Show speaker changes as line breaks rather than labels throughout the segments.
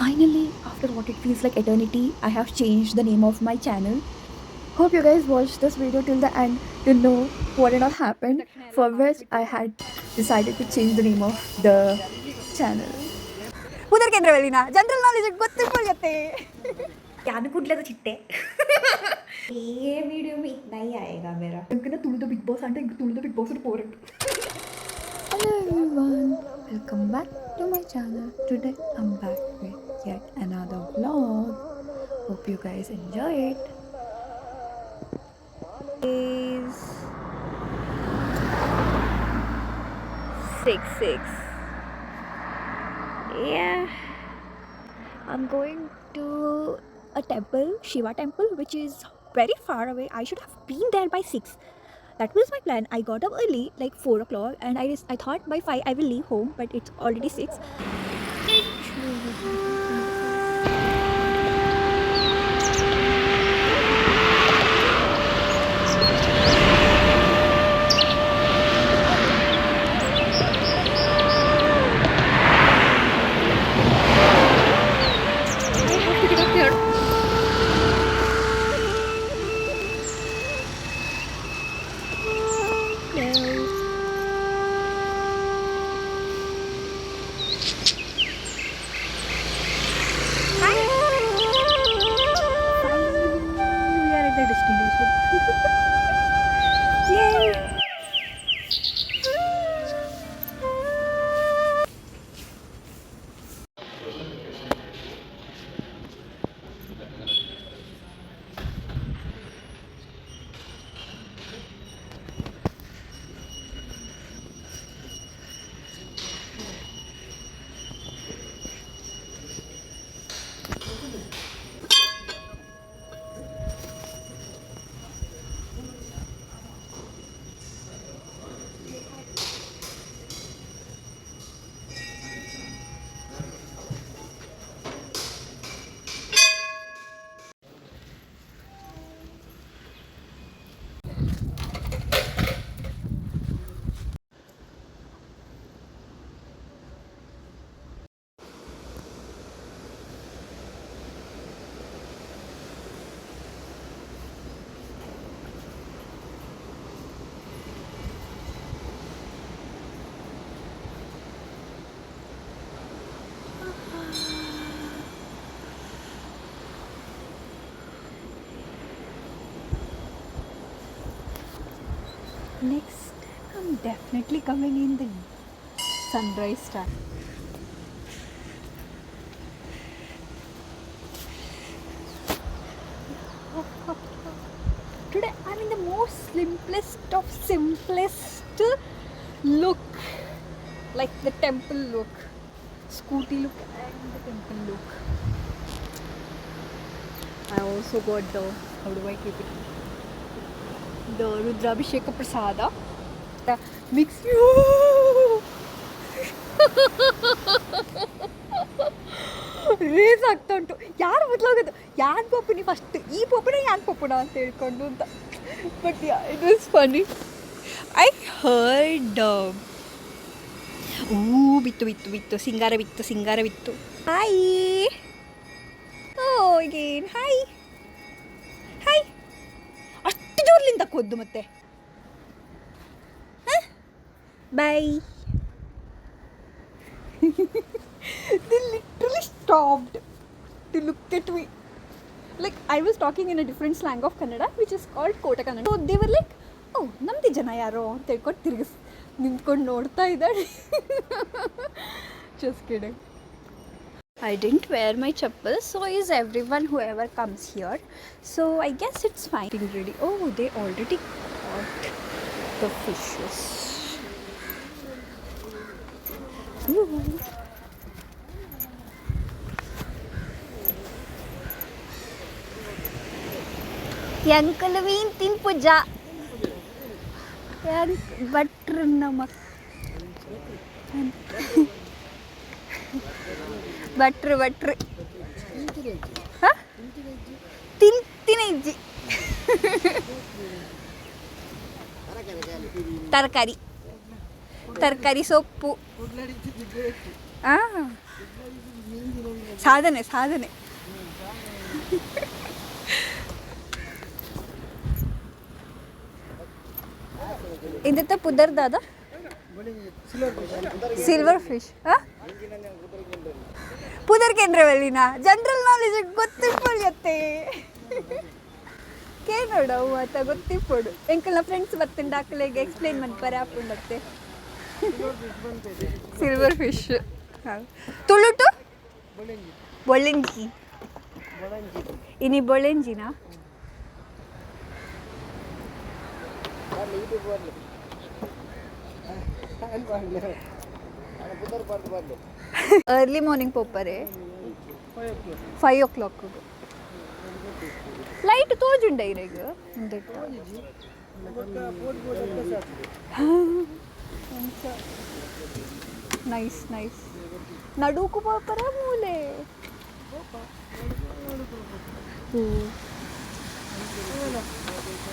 Finally, after what it feels like eternity, I have changed the name of my channel. Hope you guys watched this video till the end to know what and all happened, for which I had decided to change the name of the channel.
उधर केंद्रवलिना general knowledge ಗೊತ್ತಿರ್ಕೊಳ್ಳುತ್ತೆ
क्या कुठल्याचं चिट्टे ये video में इतना ही आएगा मेरा क्योंकि ना तुम तो बिग बॉस आंटे तुम तो big boss report Hello everyone, welcome back to my channel. Today I'm back with yet another vlog. Hope you guys enjoy it.
is 6:06. Yeah, I'm going to a temple, Shiva temple, which is very far away. I should have been there by 6. That was my plan. I got up early, like 4 o'clock, and I thought by 5 I will leave home, but it's already 6. Next, I'm definitely coming in the sunrise time. Today I'm in the most simplest of simplest look, like the temple look, scooty look and the temple look. I also got the, how do I keep it? The Rudrabhisheka Prasada. The mix. Race ಆಗ್ತಾ ಉಂಟು. ಯಾರು ಬದಲಾಗೋದು, ಯಾನ್ ಪಪ್ಪನಿ first ಈ ಪಪ್ಪನ ಯಾನ್ ಪಪ್ಪನ ಅಂತ ಹೇಳ್ಕೊಂಡು ಅಂತ. But it was funny. I heard ಬಿತ್ತು ಬಿತ್ತು ಬಿತ್ತು ಸಿಂಗಾರ ಬಿತ್ತು ಸಿಂಗಾರ ಬಿತ್ತು. Hi oh again hi hi. ಅಷ್ಟು ಜೋರ್ಲಿಂದ ಕೊದ್ದು ಮತ್ತೆ bye. They literally stopped to look at me. Like I was talking in a different slang of Kannada, which is called Kota Kannada. So they were like, oh, namdi jana yaro ಅಂತ ಹೇಳ್ಕೊಂಡು ತಿರುಗಿಸ್ ನಿಂತ್ಕೊಂಡು ನೋಡ್ತಾ ಇದ್ದಾಳೆ. Just kidding. I didn't wear my chappals, so is everyone whoever comes here. So I guess it's fine. Getting ready. Oh, they already caught the fishes. Ooh. Yang kalawin tin puja. Yang butter namak. Butter. Huh? Tinajji. ತರಕಾರಿ ಸೊಪ್ಪು. ಸಾಧನೆ ಸಾಧನೆ. ಇಂತ ಪುದರ್ದಾದ silver fish ಪುದರ್ ಕೇಂದ್ರವಲ್ಲಿನ general knowledge ಗೊತ್ತಿಪ್ಪೊಳ್ಯತ್ತೆ ಕೇಳೋಡು ಆತ ಗೊತ್ತಿಪ್ಪೊಡು ಎಂಕಲ್ನ ಫ್ರೆಂಡ್ಸ್ ಬತ್ತಂಡು ಆಕಲೆಗೆ ಎಕ್ಸ್ಪ್ಲೈನ್ ಮನ್ಪರೆ ಹಾಕೊಂಡತ್ತೆ ಸಿಲ್ವರ್ ಫಿಶ್ ತುಳುಟು ಬೊಳೆಂಜಿ ಇನಿ ಬೊಳೆಂಜಿನ अर्ली मॉर्निंग पोपरे 5 o'clock लाइट तोजुंडे इरेग नाइस नाइस नडुकु पोपरे मूले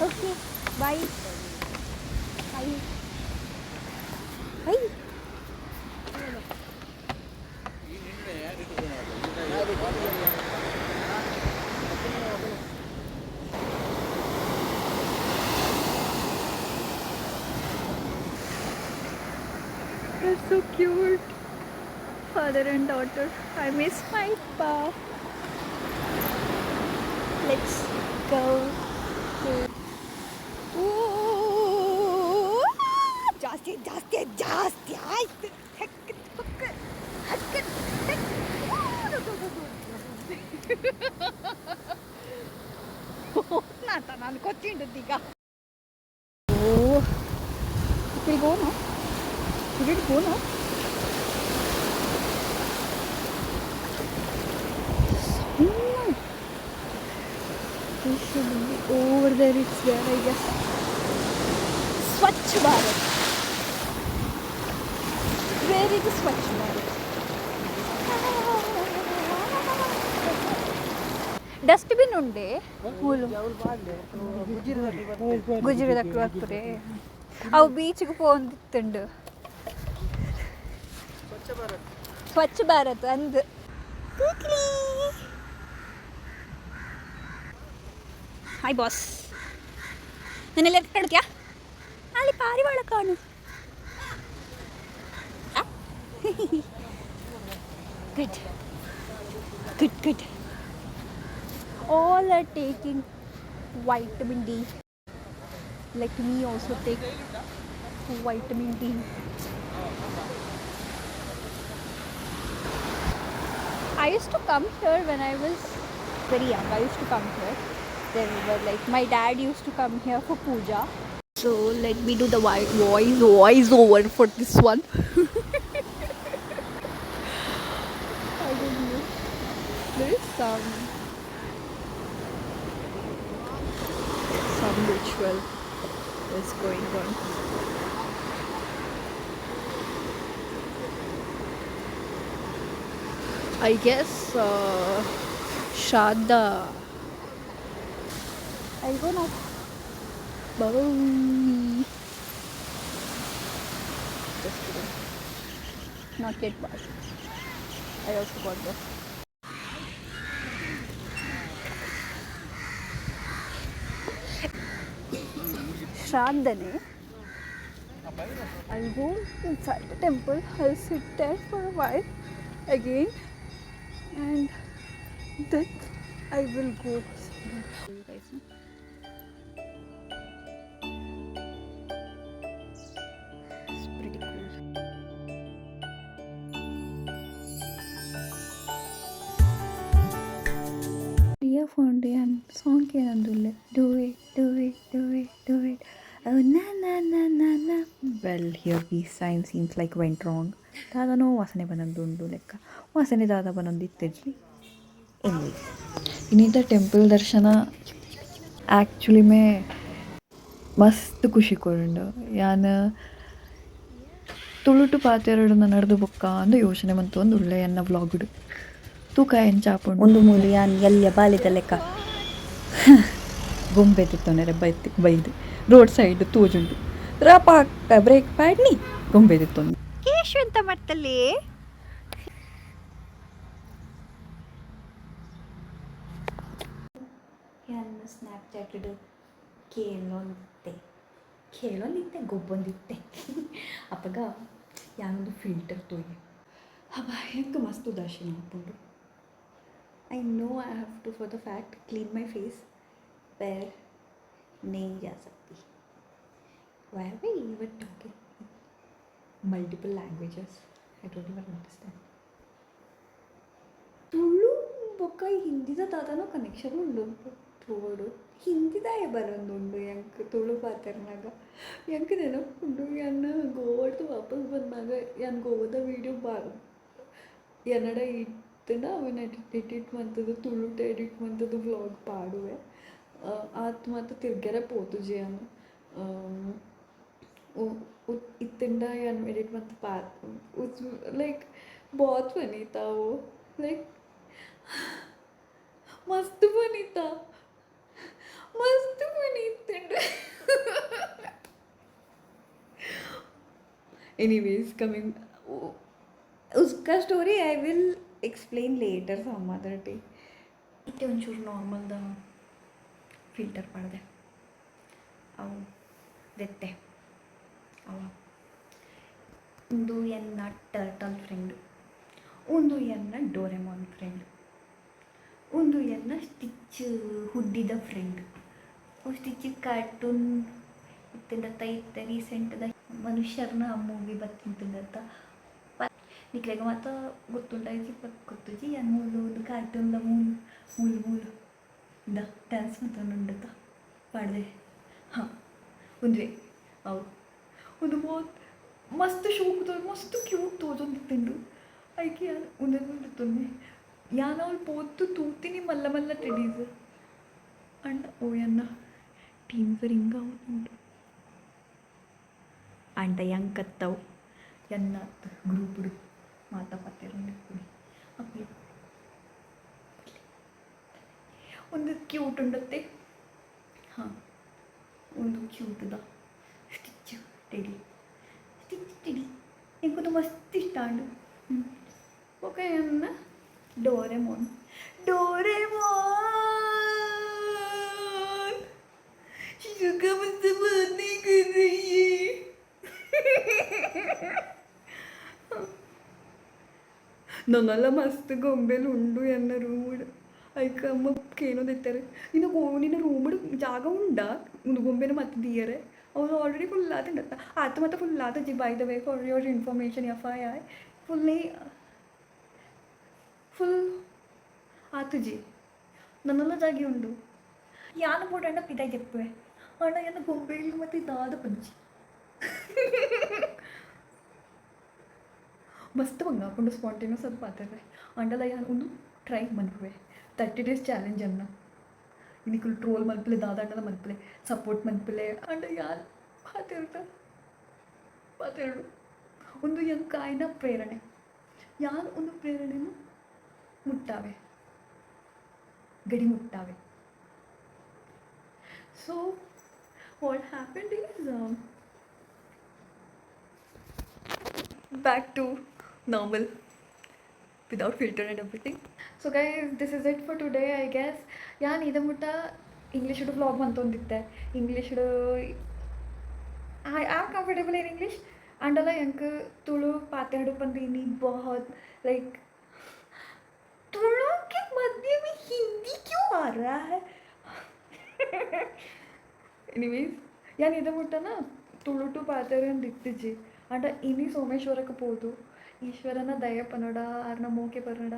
okay bye bye bye They're so cute. Father and daughter. I miss my pa. Let's go to. Ooh, ಜಾಸ್ತಿ ಜಾಸ್ತಿ ಜಾಸ್ತಿ ಆಯ್ತು. ನಾನು ಕೊಚ್ಚಿಂಡದ್ದೀಗ. ಓ ಇಲ್ಲಿಗೆ ಹೋಗೋಣ. Did it go now? It should be over there. It's there, I guess. Swachh Bharat. Where is the Swachh Bharat? Dustbin ಉಂಡೆ ಗುಜರಾತ್ ಹಾಕ್ರೆ ಅವು ಬೀಚ್ಗೆ ಹೋಗ್ತಿಂಡು ಸ್ವಚ್ಛ ಭಾರತ್ ಅಂದ್ ಹಾಯ್ ಬಾಸ್ ನನ್ನೆಲ್ಲ ಕಡ್ತ್ಯಾ ಅಲ್ಲಿ ಪಾರಿವಾಳ ಕಾಣು good good good all are taking vitamin D. Like me also take vitamin D. I used to come here when I was very young. I used to come here. There were like my dad used to come here for puja. So let me do the voice over for this one. I don't know. There is some ritual is going on. I guess Shraddha. I'll go now. Bye. Just kidding. Not yet bad. I also got this. Shraddhane. I'll go inside the temple. I'll sit there for a while again, and then I will go. It's pretty cool. Dear Fondian, song kenandulle. Do it, do it, do it, do it. Oh na na na na na. Well, here this sign seems like went wrong. ದಾದನೋ ವಾಸನೆ ಬಂದಂದು ಲೆಕ್ಕ ವಾಸನೆ ದಾದ ಬಂದೊಂದಿತ್ತಜ್ಜಿ ಎಲ್ಲಿ ಇನ್ನಿದ್ದ temple ದರ್ಶನ actually May ಮಸ್ತ್ ಖುಷಿ ಕೊರಂಡು ಯಾನ್ ತುಳುಟು ಪಾತೆರಡು ನಡೆದು ಬೊಕ್ಕ ಅಂದು ಯೋಚನೆ ಬಂತು ಒಂದು ಒಳ್ಳೆ ಎನ್ನ ವ್ಲಾಗ್ಡು ತೂಕ ಎಂಚಾಪುಂಡು ಒಂದು ಮೂಲೆ ಯಾನ್ ಎಲ್ಲ ಬಾಲಿದ ಲೆಕ್ಕ ಗೊಂಬೆ ತಿತ್ತೋನೆರೆ ಬೈದು ರೋಡ್ ಸೈಡ್ ತೋಜುಂಡು ರಾಪ ಬ್ರೇಕ್ ಪ್ಯಾಡ್ನಿ ಗೊಂಬೆ ತಿತ್ತೊಂದು ಕೇಶು ಅಂತ ಮಾಡ್ತಲ್ಲಿ
ಯಾನು ಸ್ನ್ಯಾಪ್ಚಾಟ್ ಕೇಳೊಂದಿತ್ತೆ ಕೇಳೊಂದಿತ್ತೆ ಗೊಬ್ಬೊಂದಿತ್ತೆ ಅಪ್ಪಗ ಯಾನೊಂದು ಫಿಲ್ಟರ್ ತೊಯ್ಯಿ ಹಬ್ಬ ಹೆಂಗೆ ಮಸ್ತ್ ಉದಾಸೀನ ಹಾಕ್ಕೊಂಡು I know I have to for the fact clean my face पर नहीं जा सकती. Why are we even talking multiple languages? I don't even understand. Tulu ಬೊಕ್ಕ ಹಿಂದಿದ ದಾದನೋ ಕನೆಕ್ಷನ್ ಉಂಡು ತೋಡು ಹಿಂದಿದಾಯ ಬರೋದುಂಡು ಎಂಕ್ ತುಳು ಪಾತ್ರನಾಗ ಎಂಕ್ ನೆನಪುಂಡು ಎನ್ನ ಗೋವಾಡ್ದು ವಾಪಸ್ ಬಂದಾಗ ಎನ್ ಗೋವಾದ ವೀಡಿಯೋ ಎನ್ನಡ ಇತ್ತನ ಅವನ ಎಡಿಟ್ ಮಂತದ್ದು ತುಳುಟ ಎಡಿಟ್ ಮಂತದ್ದು ವ್ಲಾಗ್ ಪಾಡುವೆ ಆತ್ ಮತ್ತು ತಿರ್ಗೆರೆ ಪೋತುಜಿ ಅನ್ನು इतने एडिट मत उस लाइक बहुत फनी था वो लाइक मस्त फनी था मस्त फनी एनीवेज कमिंग उसका story I will explain later some other day इतने ಒಂಚೂರು ನಾರ್ಮಲ್ ದ ಫಿಲ್ಟರ್ ಮಾಡಿದೆ ಅವು ದೆತ್ತೆ ಅವ ಒಂದು ಎನ್ನ ಟರ್ಟಲ್ ಫ್ರೆಂಡ್ ಒಂದು ಎನ್ನ ಡೋರೆಮಾನ್ ಫ್ರೆಂಡ್ ಒಂದು ಎನ್ನ ಸ್ಟಿಚ್ ಹುಡ್ಡಿದ ಫ್ರೆಂಡ್ ಸ್ಟಿಚ್ ಕಾರ್ಟೂನ್ ಇತ್ತಿಂದತ್ತ ಇತ್ತೆ ರೀಸೆಂಟ್ದ ಮನುಷ್ಯರನ್ನ ಮೂವಿ ಬತ್ತಿಂತಿಂದತ್ತ ನಿಕ್ಲೆಗ ಮಾತ್ರ ಗೊತ್ತುಂಟಾಯ್ತು ಗೊತ್ತುಜಿ ಎನ್ ಮೂಲು ಒಂದು ಕಾರ್ಟೂನ್ದ ಮೂಲು ಮೂಲು ಮೂಲು ಇಂದ ಡ್ಯಾನ್ಸ್ ಮಾತ್ರ ಪಾಡಿದೆ ಹಾಂ ಒಂದೇ ಅವು ಒಂದು बहुत मस्त शौक तो मस्त क्यूट तोजोंदित्तिंडु ऐके यान उंदे यान अवल पोतु तूतिनी मल्ल मल्ल टेडीज अंड ओ यन्न टीम्स रिंग आवुंडु अंड यंकत्तव यन्न ग्रूप माता पत्तेरुंडित्तु अप्पि ಒಂದು ಕ್ಯೂಟ್ ಉಂಡತ್ತೆ ಹಾಂ ಒಂದು ಕ್ಯೂಟ್ದ ಸ್ಟಿಚ್ टेडी इंको मस्त इष्ट ओके डोरेमोन डोरेमोन शिजुका मस्त बातें कर रही है नंगल मस्त ಗೊಂಬೆಲು ಉಂಡು ಎನ್ನ ರೂಮ್ ಐಕ ಅಮ್ಮ ಕೇನೋ ದಿತ್ತಾರೆ ನಿನ್ನ ನಿನ್ನ ರೂಮ್ ಜಾಗ ಉಂಡ ಒಂದು ಗೊಂಬೆನ ಮತ್ತೆ ದಿಯರೆ ಅವ್ರು ಆಲ್ರೆಡಿ ಫುಲ್ ಆತಂಡತ್ತ ಆತ ಮತ್ತು ಫುಲ್ ಆತ G by the way for your information FYI full ಆತು ಜಿ ನನ್ನೆಲ್ಲ ಜಾಗಿ ಉಂಡು ಯಾನ ಪೋಟಣ್ಣ ಪಿದಾಗಿ చెప్పುವೆ ಅಣ್ಣ ಎನ್ನ ಗೊಂಬೆಗಳು ಮತ್ತು ಇದಾದ ಪಂಚಿ ಮಸ್ತ್ ಬಂಗ ಹಾಕೊಂಡು ಸ್ಪಾಂಟೇನಿಯಸ್ ಅದು ಪಾತ್ರೆ ಅಂಡಲ್ಲ ಯಾನು ಒಂದು ಟ್ರೈ ಮನ್ಪುವೆ 30 days ಚಾಲೆಂಜ್ ಅನ್ನ इनिकल ट्रोल मल्पले दादा मल्पले सपोर्ट मल्पले अंड यार पातेरु ಒಂದು ಎಂಕಾಯಿನ ಪ್ರೇರಣೆ ಯಾರು ಒಂದು ಪ್ರೇರಣೆಯನ್ನು ಮುಟ್ಟಾವೆ ಗಡಿ ಮುಟ್ಟಾವೆ so what happened is back to normal without filter and everything. So guys, this is it for today I guess. ಯಾನ್ ಇದ ಮುಟ್ಟ ಇಂಗ್ಲೀಷ್ ವ್ಲಾಗ್ ಅಂತೊಂದಿತ್ತೆ English I am comfortable in English and अला यंक तुಳು पातेड़ पंदीनी बहुत लाइक तुಳು के मध्य में हिंदी क्यों आ रहा है anyways ಯಾನ್ ಇದ ಮುಟ್ಟನ ತುಳು ಟು ಪಾತೆड़ ದಿತ್ತಿಜಿ ಅಂಡ ಇನಿ ಸೋಮೇಶ್ವರಕ್ಕೆ ಹೋದು ಈಶ್ವರನ ದಯ ಪನ್ನಡ ಆರ್ನ ಮೋಕೆ ಪನ್ನಡ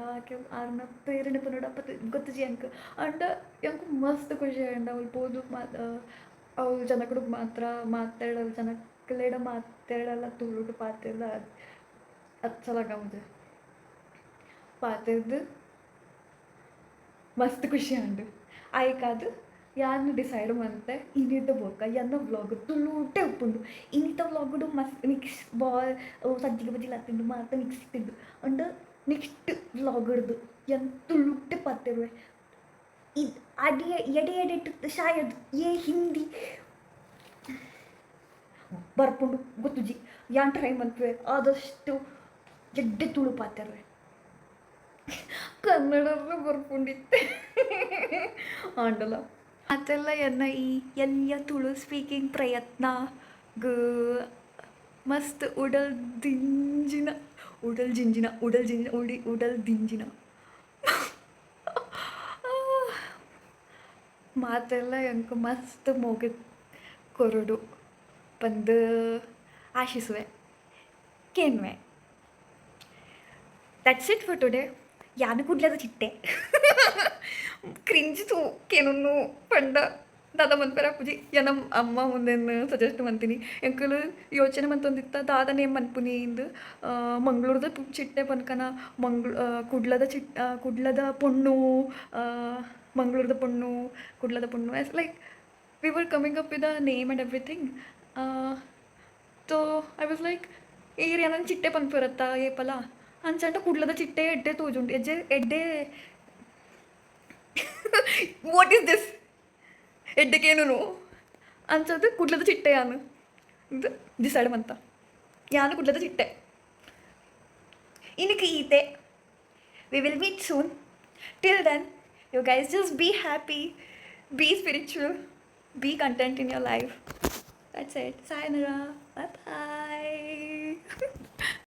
ಆರ್ನ ಪ್ರೇರಣೆ ಪನ್ನಡ ಪತ್ತು ಗೊತ್ತಜಿ ಅಂಕ ಅಂಡ ಎಂಕ್ ಮಸ್ತ್ ಖುಷಿ ಅಂಡ ಅವ್ಳು ಪೋದು ಅವ್ಳು ಜನಕ್ಕಡು ಮಾತ್ರ ಮಾತಾಡಲ್ಲ ಜನಕ್ಕಲೇಡ ಮಾತಾಡಲ್ಲ ತುಳುಟು ಪಾತಿರ್ದ ಅಚ್ಚಲಾಗ ಮುझे ಪಾತಿರ್ದು ಮಸ್ತ್ ಖುಷಿ ಅಂಡು ಆಯ್ಕಾದು ಯಾರನ್ನು ಡಿಸೈಡ್ ಮಾಡ್ತೆ ಇನ್ನಿದ್ದ ಬೋಕ ಎನ್ನ ವ್ಲಾಗ್ ತುಳುಟೆ ಉಪ್ಪುಂಡು ಇನ್ನಿತ ವ್ಲಾಗುಡು ಮಸ್ತ್ ಮಿಕ್ಸ್ ಸಜ್ಜಿಗೆ ಬಜ್ಜಿಲ ತಿಂಡು ಮಾತ ಮಿಕ್ಸ್ ತಿಂಡು ಅಂಡ್ ನೆಕ್ಸ್ಟ್ ವ್ಲಾಗ್ ಹಿಡ್ದು ಎನ್ ತುಳುಟೆ ಪಾತಿರುವೆ ಇದು ಅಡಿಯ ಎಡೆ ಎಡೆಟ್ಟು ಶಾಯದ್ ಏ ಹಿಂದಿ ಬರ್ಪುಂಡು ಗೊತ್ತುಜಿ ಯಾನ್ ಟ್ರೈ ಮಾಡ್ತೇವೆ ಆದಷ್ಟು ಎಡ್ಡೆ ತುಳು ಪಾತಿರುವೆ ಕನ್ನಡ ಬರ್ಪುಂಡಿತ್ತೆ ಆಂಡಲ ಅದೆಲ್ಲ ಎನ್ನ ಈ ಎಲ್ಲ ತುಳು ಸ್ಪೀಕಿಂಗ್ ಪ್ರಯತ್ನ ಗ ಮಸ್ತ್ ಉಡಲ್ ದಿಂಜಿನ ಉಡಲ್ ದಿಂಜಿನ ಮಾತೆಲ್ಲ ಎಂಕ ಮಸ್ತ್ ಮೋಗ ಕೊರಡು ಬಂದು ಆಶಿಸುವೆ ಕೇನ್ವೆ ದಟ್ಸ್ ಇಟ್ ಫಾರ್ ಟುಡೇ ಯಾನು ಕುಡ್ಲದ ಚಿಟ್ಟೆ ಕ್ರಿಂಜ್ ತೂ ಕೇನು ಪಂಡ ದಾದ ಮನ್ಪೆರ ಪೂಜಿ ನಮ್ಮ ಅಮ್ಮ ಮುಂದೇನು ಸಜೆಸ್ಟ್ ಮಾಡ್ತೀನಿ ಎಂಕಲು ಯೋಚನೆ ಮಂತೊಂದಿತ್ತ ದಾದ ನೇಮ್ ಮನ್ಪುನಿ ಇಂದು ಮಂಗಳೂರದ ಚಿಟ್ಟೆ ಪನ್ಕನ ಕುಡ್ಲದ ಪೊಣ್ಣು ಮಂಗಳೂರದ ಪೊಣ್ಣು ಕುಡ್ಲದ ಪೊಣ್ಣು as like we were coming up with the name and everything so I was like ಏರಿ ನನ್ನ ಚಿಟ್ಟೆ ಪನ್ಪಿರತ್ತಾ ಏಪಲ ಅಂಚಂಟ ಕುಡ್ಲದ ಚಿಟ್ಟೆ ಎಡ್ಡೆ ತೋಜುಂಡು ಎಡ್ಡೆ ವಾಟ್ ಈಸ್ ದಿಸ್ ಎಡ್ಡೆಗೇನು ಅಂಚದು ಕುಡ್ಲದ ಚಿಟ್ಟೆ ಯಾನು ಇದು ಡಿಸೈಡ್ ಮಂತ ಯಾನು ಕುಡ್ಲದ ಚಿಟ್ಟೆ ಇನ್ಕ್ಕೆ ಈತೆ we will meet soon till then you guys just be happy be spiritual be content in your life that's it sayonara bye bye